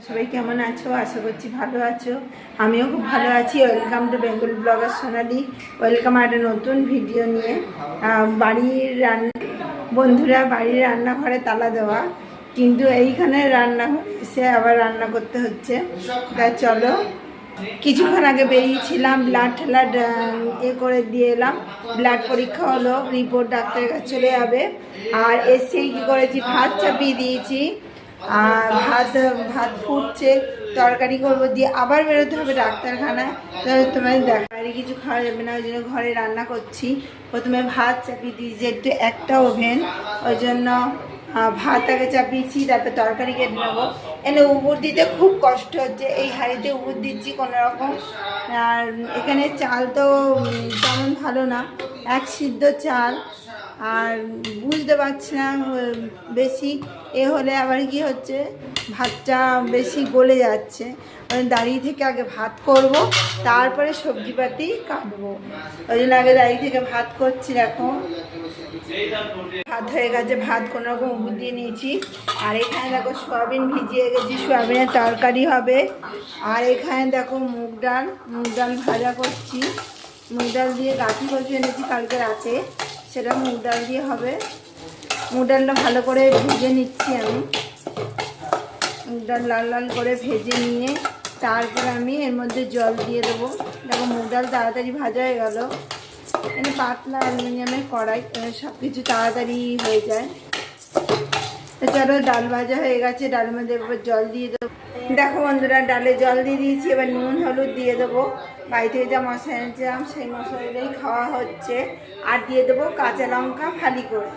সবাই কেমন আছো? আশা করছি ভালো আছো। আমিও খুব ভালো আছি। Welcome to Bengal blogger Sonali. Welcome একটা নতুন ভিডিও নিয়ে। বাড়ির বন্ধুরা বাড়ির রান্নাঘরে তালা দেওয়া, কিন্তু এইখানে রান্নাঘরে এসে আবার রান্না করতে হচ্ছে। তাই চলো, কিছুক্ষণ আগে বেরিয়েছিলাম, ব্লাড ঠেলাড করে দিয়ে এলাম। ব্লাড পরীক্ষা হলো, রিপোর্ট ডাক্তারের কাছে চলে যাবে। আর এসেই কী করেছি, ভাত চাপিয়ে দিয়েছি। আর ভাত ফুটছে, তরকারি করবো, দিয়ে আবার বেরোতে হবে ডাক্তারখানায়। তোমাদের বাইরে কিছু খাওয়া যাবে না, ওই জন্য ঘরে রান্না করছি। প্রথমে ভাত চাপিয়ে দিয়েছি, একটু একটা ওভেন, ওই জন্য ভাত আগে চাপিয়েছি, তারপর তরকারি কেটে নেবো। এনে উবুর দিতে খুব কষ্ট হচ্ছে, এই হাঁড়িতে উবুর দিচ্ছি কোনো রকম। আর এখানে চাল তো তেমন ভালো না, এক সিদ্ধ চাল। আর বুঝতে পারছি না, বেশি হলে আবার কি হচ্ছে, ভাতটা বেশি গলে যাচ্ছে। দাঁড়িয়ে থেকে আগে ভাত করব, তারপরে সবজিপাতি কাটবো। ওই জন্য আগে দাঁড়িয়ে থেকে ভাত করছি। দেখো ভাত হয়ে গেছে, ভাত কোনো রকম উবুর দিয়ে নিয়েছি। আর এখানে দেখো সয়াবিন ভিজিয়ে গেছি, সয়াবিনের তরকারি হবে। আর এখানে দেখো মুগ ডাল ভাজা করছি। মুগ ডাল দিয়ে গাঠি কচু এনেছি কালকে রাতে, সেটা মুগ ডাল দিয়ে হবে। মুগ ডালটা ভালো করে ভেজে নিচ্ছি আমি। মুগ ডাল লাল লাল করে ভেজে নিয়ে তারপর আমি এর মধ্যে জল দিয়ে দেবো। দেখো মুগ ডাল তাড়াতাড়ি ভাজা হয়ে গেল। এখানে পাতলা অ্যালুমিনিয়ামের কড়াই, সব কিছু তাড়াতাড়ি হয়ে যায়। তো চলো, ডাল ভাজা হয়ে গেছে, ডালের মধ্যে এবার জল দিয়ে দেবো। দেখো বন্ধুরা, ডালে জল দিয়ে দিয়েছি, এবার নুন হলুদ দিয়ে দেবো। বাড়ি থেকে যা মশলা এনেছিলাম সেই মশলাটাই খাওয়া হচ্ছে। আর দিয়ে দেবো কাঁচা লঙ্কা ফালি করে।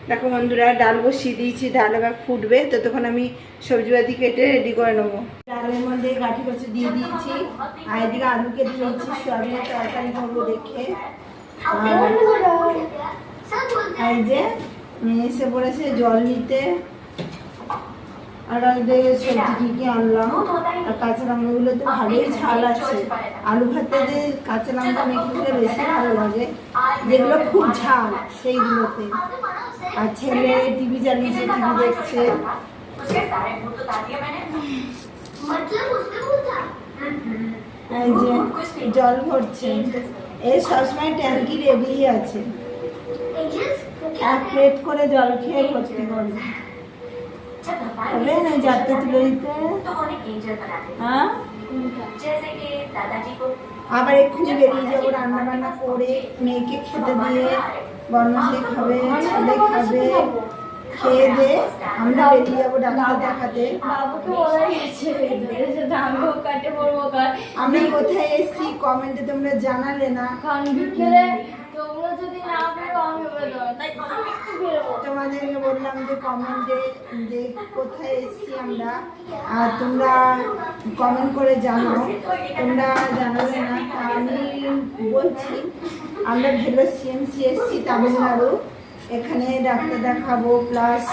দেখো বন্ধুরা, ডাল বসিয়ে দিয়েছি, ডাল এবার ফুটবে, ততক্ষণ আমি সবজিপাতি কেটে রেডি করে নেবো। ডালের মধ্যে গাঠি কচু দিয়ে দিয়েছি, আর এদিকে আলু কেটে দিয়েছি, সয়াবিনের তরকারি করবো দেখে। আর যে মেয়ে এসে পড়েছে জল নিতে। আর সবজি কী কী আনলাম, আর কাঁচা লঙ্কাগুলো তো ভালোই ঝাল আছে। আলু ভাতে যে কাঁচা লঙ্কা মেখে দিলে বেশি ভালো লাগে, যেগুলো খুব ঝাল সেইগুলোতে। আর ছেলে টিভি চালিয়েছে, টিভি দেখছে। এই যে জল ভরছে, এই সবসময় ট্যাঙ্কি রেডি আছে, এক প্লেট করে জল খেয়ে ভর্তি করবে। না যাত্রা তুলে দিতে, হ্যাঁ আবার এক্ষুনি বেরিয়ে যাবো রান্না বান্না করে, মেয়েকে খেতে দিয়ে, বর্মশাই খাবে, ছেলে খাবে, খেয়ে দিয়ে আমরা বেরিয়ে যাবো ডাক্তার দেখাতে। আমরা কোথায় এসছি কমেন্টে তোমরা জানালে না, তোমাদেরকে বললাম যে কমেন্টে যে কোথায় এসছি আমরা, আর তোমরা কমেন্ট করে জানাও। তোমরা জানাবে না, আমি বলছি আমরা ভেলো সিএমসি এসছি তামিলনাড়ু। এখানে ডাক্তার দেখাবো, প্লাস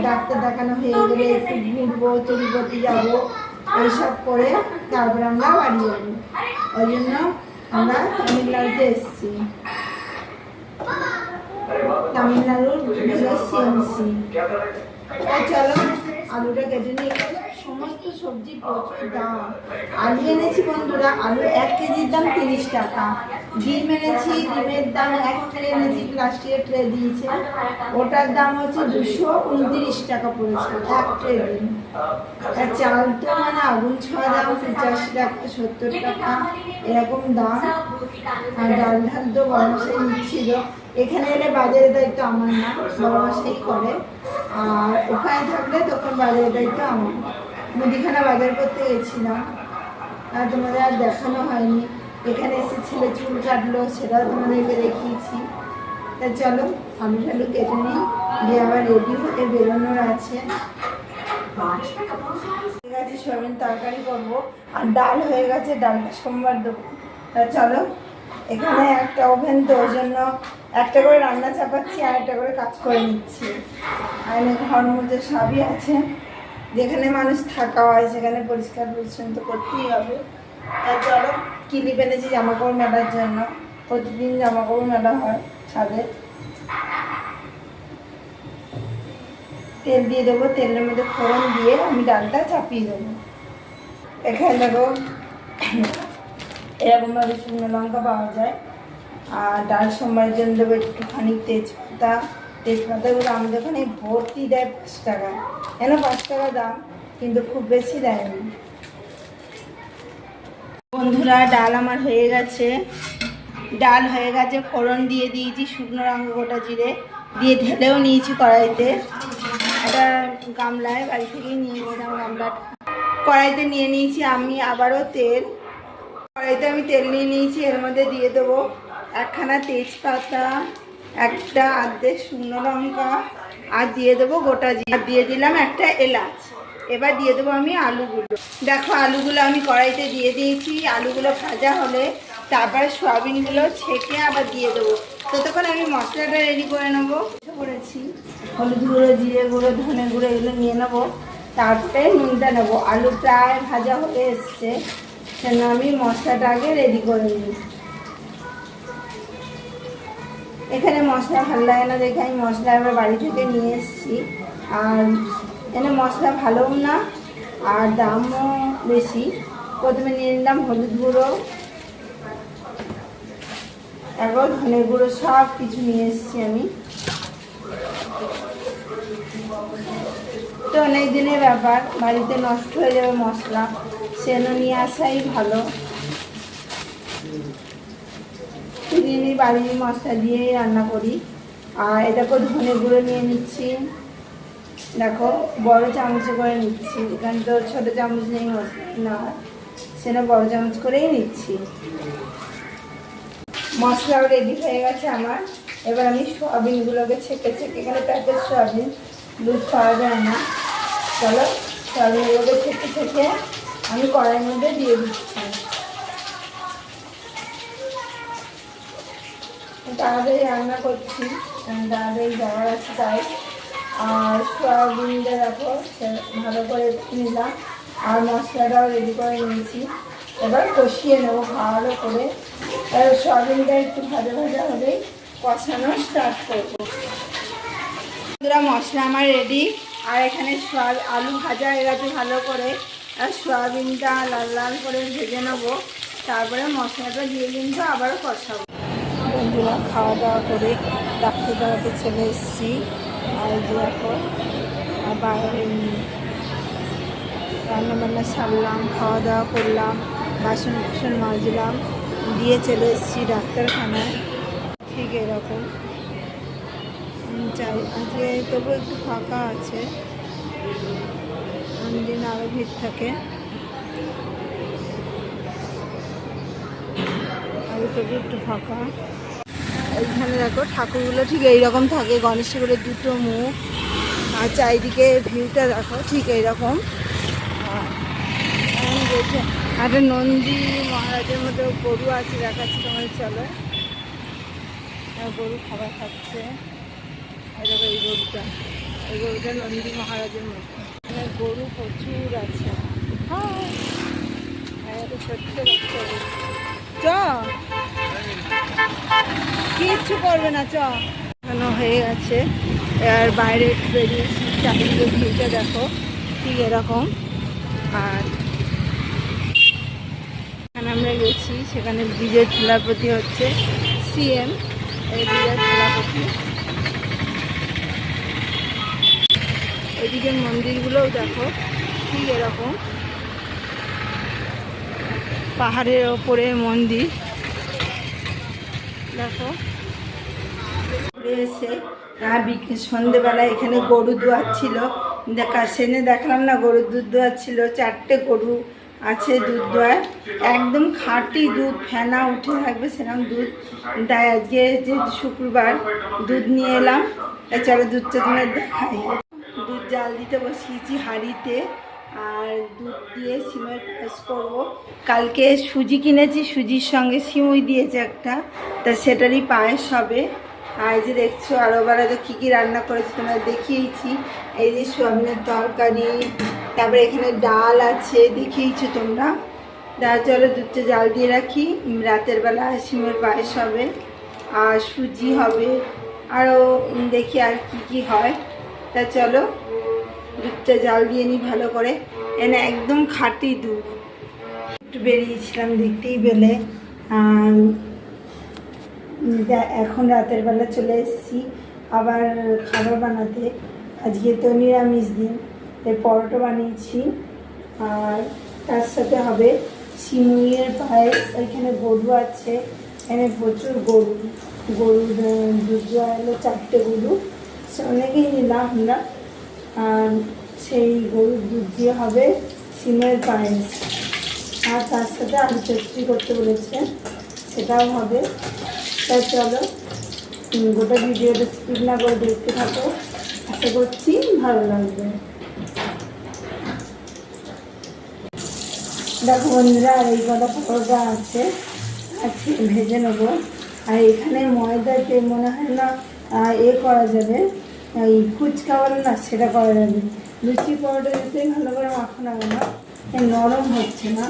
ডাক্তার দেখানো হয়ে গেলে একটু ঘুরবো, তিরুপতি যাবো, এইসব করে তারপরে আমরা বাড়ি যাবো। ওই জন্য আমরা তামিলনাড়ুতে এসছি, তামিলনাড়ুর সিএমসি। চলো আলুটা কেটে নিই। সমস্ত সবজি প্রচুর দাম। আলু এনেছি বন্ধুরা, আলু 1 কেজির দাম 30 টাকা। ডিম এনেছি, ডিমের দাম 1 ট্রে এনেছি, প্লাস্টিকের ট্রে দিয়েছে, ওটার দাম হচ্ছে 229 টাকা পড়েছে 1 ট্রে ডিম। আর চাল তো মানে আগুন ছোঁয়া দাম, 85 টাকা 70 টাকা এরকম দাম। আর ডাল তো বর্মশাই নিচ্ছিল। এখানে এলে বাজারের দায়িত্ব আমার না, বর্মশাই করে। আর ওখানে থাকলে তখন বাজারের দায়িত্ব আমার। মুদিখানা বাজার করতে গেছিলাম, আর তোমাদের আর দেখানো হয়নি। এখানে এসে ছেলে চুল কাটলো, সেটাও তোমাদেরকে দেখিয়েছি। তা চলো আলু টালু কেটে নিই, দিয়ে আবার রেডি হয়ে বেরোনোর আছে। ঠিক আছে, সয়াবিন তরকারি করবো, আর ডাল হয়ে গেছে, ডালটা সোমবার দেবো। তা চলো, এখানে একটা ওভেন তো ওই জন্য একটা করে রান্না চাপাচ্ছি, আর একটা করে কাজ করে নিচ্ছি। আর ঘর মধ্যে সবই আছে, যেখানে মানুষ থাকা হয় সেখানে পরিষ্কার পরিচ্ছন্ন তো করতেই হবে। তাই চলো, ক্লিপ এনেছি জামা কাপড় মেলার জন্য, প্রতিদিন জামা কাপড় মেলা হয় ছাদে। তেল দিয়ে দেবো, তেলের মধ্যে ফোড়ন দিয়ে আমি ডালটা চাপিয়ে দেবো। এখানে দেখো এরকমভাবে শুকনো লঙ্কা পাওয়া যায়। আর ডাল সোমবারের জন্য দেবো একটুখানি তেজপাতা। তেজপাতাগুলো আমাদের ওখানে ভর্তি দেয় 5 টাকা, কেন 5 টাকা দাম, কিন্তু খুব বেশি দেয়নি। বন্ধুরা ডাল আমার হয়ে গেছে, ফোড়ন দিয়ে দিয়েছি, শুকনো লঙ্কা গোটা জিরে দিয়ে ঢেলেও নিয়েছি কড়াইতে। এটা গামলায় বাড়ি থেকেই নিয়েছিলাম গামলাটা, কড়াইতে নিয়ে নিয়েছি আমি আবারও তেল। কড়াইতে আমি তেল নিয়ে নিয়েছি, এর মধ্যে দিয়ে দেবো একখানা তেজপাতা, একটা আর্ধেক শুকনো লঙ্কা, আর দিয়ে দেবো গোটা জিরে, দিয়ে দিলাম একটা এলাচ। এবার দিয়ে দেবো আমি আলুগুলো। দেখো আলুগুলো আমি কড়াইতে দিয়ে দিয়েছি। আলুগুলো ভাজা হলে তারপরে সয়াবিনগুলো ছেঁকে আবার দিয়ে দেবো। ততক্ষণ আমি মশলাটা রেডি করে নেবো। করেছি হলুদ গুঁড়ো, জিরে গুঁড়ো, ধনে গুঁড়ো এগুলো নিয়ে নেবো, তারপরে নুনটা নেবো। আলু প্রায় ভাজা হয়ে এসছে, সেজন্য আমি মশলাটা আগে রেডি করে নিই। এখানে মশলা ভালো লাগে না দেখে আমি মশলা এবার বাড়ি থেকে নিয়ে এসেছি। আর এখানে মশলা ভালোও না আর দামও বেশি। প্রথমে নিয়ে নিলাম হলুদ গুঁড়ো, এবার ধনে গুঁড়ো, সব কিছু নিয়ে এসেছি আমি। তো অনেক দিনের ব্যাপার, বাড়িতে নষ্ট হয়ে যাবে মশলা, সেজন্য নিয়ে আসাই ভালো। প্রতিদিনই বাড়ির মশলা দিয়েই রান্না করি। আর এটা করে ধনে গুঁড়ো নিয়ে নিচ্ছি, দেখো বড় চামচে করে নিচ্ছি, এখানে তো ছোটো চামচ নেই মশলা না, সেটা বড় চামচ করেই নিচ্ছি। মশলাও রেডি হয়ে গেছে আমার। এবার আমি সয়াবিনগুলোকে ছেঁকে এখানে প্যাকেট সয়াবিন, দুধ পাওয়া যায় না, চলো সয়াবিনগুলোকে ছেঁকে আমি কড়াইয়ের মধ্যে দিয়ে দিচ্ছি। তাড়াতাড়ি রান্না করছি, তাড়াতাড়ি যাওয়ার আছে তাই। আর সয়াবিনটা দেখো ভালো করে নিলাম, আর মশলাটাও রেডি করে নিয়েছি। এবার কষিয়ে নেবো ভালো করে। সয়াবিনটা একটু ভাজা ভাজা হলেই কষানো স্টার্ট করবো। মশলা আমার রেডি, আর এখানে আলু ভাজা হয়ে গেছে ভালো করে। আর সয়াবিনটা লাল লাল করে ভেজে নেবো, তারপরে মশলাটা দিয়ে কিন্তু আবারও কষাবো। বন্ধুরা খাওয়া দাওয়া করে ডাক্তার দেখাতে চলে এসেছি। আর যে এখন আবার রান্নাবান্না সারলাম, খাওয়া দাওয়া করলাম, বাসন কুসন মাজলাম, দিয়ে চলে এসেছি ডাক্তারখানায়। ঠিক এরকম চাই আজকে, তবু একটু ফাঁকা আছে, অন্যদিন আরও ভিড় থাকে। আজকে তবু একটু ফাঁকা। এইখানে দেখো ঠাকুরগুলো ঠিক এইরকম থাকে, গণেশ ঠাকুরের দুটো মুখ, আর চারিদিকে ভিউটা দেখো ঠিক এইরকম। একটা নন্দী মহারাজের মতো গরু আছে, দেখাচ্ছি তোমার, চলো। গরু খাবার খাচ্ছে, এই দেখো এই গরুটা নন্দী মহারাজের মতো। গরু প্রচুর আছে, হ্যাঁ ছোট্ট বাচ্চা গরু। চ কিচ্ছু করবে না, চ হয়ে গেছে। আর বাইরে বেরিয়েছি, চারিদিকে ভিউটা দেখো ঠিক এরকম। আর এখানে আমরা গেছি, সেখানে বিজয় থিলাপতি হচ্ছে সিএম, এই বিজয় থিলাপতি। এদিকে মন্দিরগুলোও দেখো ঠিক এরকম, পাহাড়ের ওপরে মন্দির দেখো। এসে সন্ধেবেলায় এখানে গরু দোয়াচ্ছিল, সেনে দেখলাম না, গরুর দুধ দোয়াচ্ছিল। 4টে গরু আছে দুধ দোয়ায়, একদম খাঁটি দুধ, ফেনা উঠে থাকবে সেরকম দুধ। তাই আজকে যেহেতু শুক্রবার দুধ নিয়ে এলাম, তাই চলো দুধটা তোমার দেখাই। দুধ জাল দিতে বসিয়েছি হাঁড়িতে, আর দুধ দিয়ে সিমের পায়েস করবো। কালকে সুজি কিনেছি, সুজির সঙ্গে সিমুই দিয়েছে একটা, তা সেটারই পায়েস হবে। আর এই যে দেখছো আরও বেলাতে কী কী রান্না করেছি তোমরা দেখিয়েছি। এই যে সোয়াবিনের তরকারি, তারপরে এখানে ডাল আছে, দেখিয়েছো তোমরা। ডাল, চলো দুধটা জাল দিয়ে রাখি, রাতের বেলা সিমের পায়েস হবে, আর সুজি হবে, আরও দেখি আর কি কি হয়। তা চলো দুধটা জাল দিয়ে নিই ভালো করে। এনে একদম খাঁটি দুধ। একটু বেরিয়েছিলাম দেখতেই পেলে। এখন রাতের বেলা চলে এসেছি আবার খাবার বানাতে। আজকে তো নিরামিষ দিন, তাই পরোটা বানিয়েছি। আর তার সাথে হবে সিমুইয়ের পায়েস। এখানে গরু আছে, এখানে প্রচুর গরুর দুধ দেওয়া এলো 4টে গরু, সে অনেকেই নিলাম আমরা। আর সেই গরুর দুধ দিয়ে হবে সিমের পায়েস। আর তার সাথে আলু চচ্চড়ি করতে বলেছে, সেটাও হবে। তাই চলো গোটা ভিডিওটা স্কিপ না করে দেখতে থাকো, আশা করছি ভালো লাগবে। দেখো বন্ধুরা, আর এই কটা পরোটা আছে, আজকে ভেজে নেবো। আর এখানে ময়দাতে মনে হয় না করা যাবে, এই ফুচকা বলে না, সেটা করা যাবে। লুচি পরোটা যেতেই ভালো করে মাখানো না, নরম হচ্ছে না।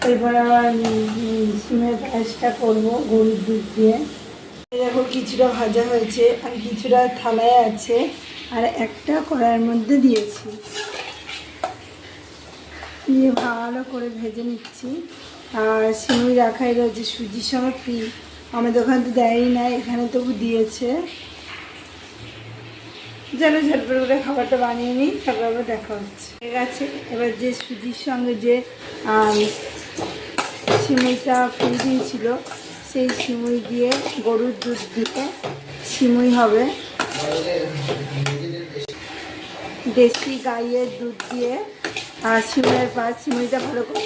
এরপর আবার সিমের পায়েসটা করবো গরুর দুধ দিয়ে। দেখো কিছুটা ভাজা হয়েছে আর কিছুটা থালায় আছে, আর একটা কড়াইয়ের মধ্যে দিয়েছি, দিয়ে ভালো করে ভেজে নিচ্ছি। আর সিমুই রাখাই রয়েছে সুজির সঙ্গে ফ্রি, আমাদের ওখানে তো দেয়ই না, এখানে তবু দিয়েছে। যেন ঝটপট করে খাবারটা বানিয়ে নিই, তারপর দেখা হচ্ছে। ঠিক আছে, এবার যে সুজির সঙ্গে যে সিমুইটা ফ্রি দিয়েছিল, সেই সিমুই দিয়ে গরুর দুধ দিয়ে সিমুই হবে। দেশি গাইয়ের দুধ দিয়ে আর সিমুইয়ের পায়েস। সিমুইটা ভালো করে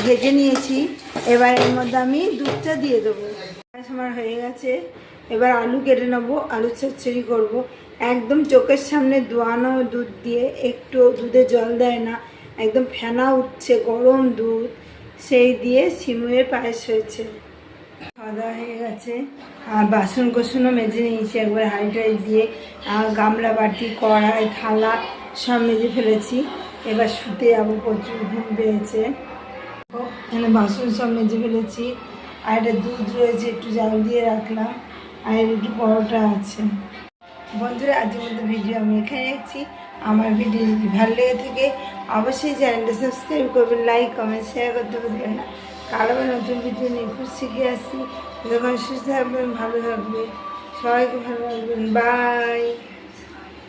ভেজে নিয়েছি, এবার এর মধ্যে আমি দুধটা দিয়ে দেবো। আমার হয়ে গেছে, এবার আলু কেটে নেবো, আলু চচ্চড়ি করবো। একদম চোখের সামনে দোয়ানো দুধ দিয়ে, একটু দুধে জল দেয় না, একদম ফেনা উঠছে গরম দুধ, সেই দিয়ে সিমুইয়ের পায়েস হয়েছে। খাওয়া দাওয়া হয়ে গেছে, আর বাসন কোসনও মেজে নিয়েছি একবার হাঁড়ি দিয়ে। গামলা, বাটি, কড়াই, থালা সব মেজে ফেলেছি। এবার শুতে যাবো, প্রচুর ঘুম পেয়েছে। এখানে বাসন সব মেজে ফেলেছি, আর একটা দুধ রয়েছে একটু জাল দিয়ে রাখলাম, আর একটু পরোটা আছে। বন্ধুরা, আজকের মতো ভিডিও আমি এখানে রাখছি। আমার ভিডিও যদি ভালো লেগে থাকে অবশ্যই চ্যানেলটা সাবস্ক্রাইব করবেন, লাইক কমেন্ট শেয়ার করতে ভুলবেন না। কারো নতুন ভিডিও নিয়ে খুব শিখে আসি। যখন সুস্থ থাকবেন, ভালো থাকবে, সবাইকে ভালো রাখবেন। বাই।